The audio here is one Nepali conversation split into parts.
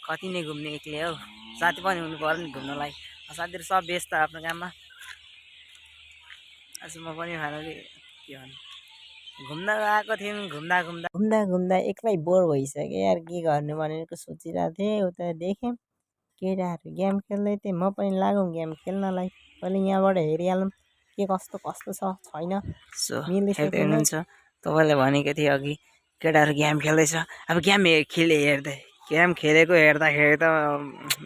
कति नै घुम्ने एक्लै हौ साथी पनि हुनु पर्यो नि घुम्नलाई साथीहरु सब व्यस्त आफ्नो काममा आज म पनि फाइनली के भन्नु घुम्न गएको थियौँ घुम्दा एक्लै बोर भइसक्यो यार के गर्नु भनेर सोचिरहेको थिएँ उता देखेँ केटाहरू गेम खेल्दै थिए म पनि लागौँ गेम खेल्नलाई पहिले यहाँबाट हेरिहालौँ के कस्तो छ छैन सो हेर्दै हुनुहुन्छ तपाईँले भनेको थिएँ अघि केटाहरू गेम खेल्दैछ अब गेम खेलेको हेर्दाखेरि त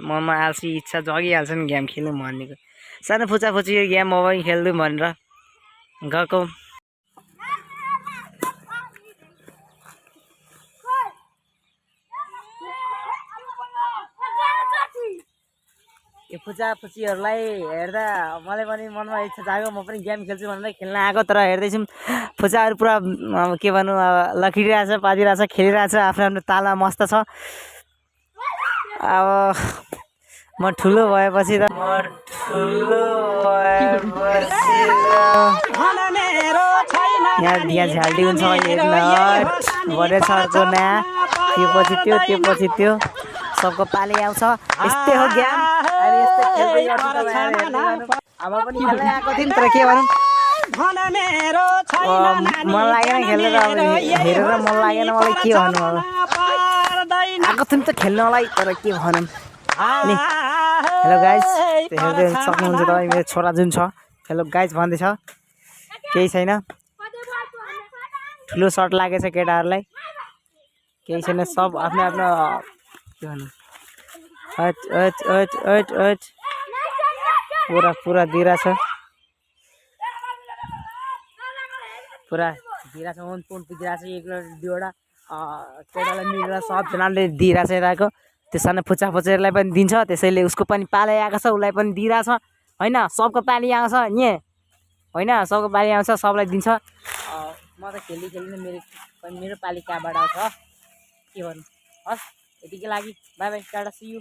मनमा आल्सी इच्छा जगिहाल्छ नि गेम खेलौँ भन्नेको सानो फुचाफुची गेम म पनि खेल्दौँ भनेर गएको यो फुचाफुचीहरूलाई हेर्दा मलाई पनि मनमा इच्छा जाग्यो म पनि गेम खेल्छु भनेर खेल्न आएको तर हेर्दैछौँ फुचाहरू पुरा के भन्नु लखिरहेछ पादिरहेछ खेलिरहेछ आफ्नो आफ्नो तालमा मस्त छ अब म ठुलो भएपछि त यहाँ झ्याल्टी हुन्छ बढे छ अर्को नयाँ त्यो पछि त्यो सबको पाली आउँछ यस्तै हो गेम अब पनि खेल्दै आएको थियौँ तर के भनौँ मन लागेन खेलेर अब हेरेर मन लागेन मलाई के भन्नु अब आएको थियौँ त खेल्नलाई तर के भनौँ नि हेलो गाइज हेर्दै सक्नुहुन्छ तपाईँ मेरो छोरा जुन छ हेलो गाइज भन्दैछ केही छैन ठुलो सर्ट लागेछ केटाहरूलाई केही छैन सब आफ्नो आफ्नो के भन्नु पुरा दिइरहेछ पुरा दिइरहेछ फोन पुगिरहेछ एक दुईवटा केटालाई मिलेर सबजनाले दिइरहेछ यताको त्यो सानो फुचाफुचीहरूलाई पनि दिन्छ त्यसैले उसको पनि पालै आएको छ उसलाई पनि दिइरहेछ होइन सबको पाली आउँछ यहाँ होइन सबको पाली आउँछ सबलाई दिन्छ म त खेल्दै मेरो पाली कहाँबाट आउँछ के भन्नु हस् यतिकै लागि bye bye tata see you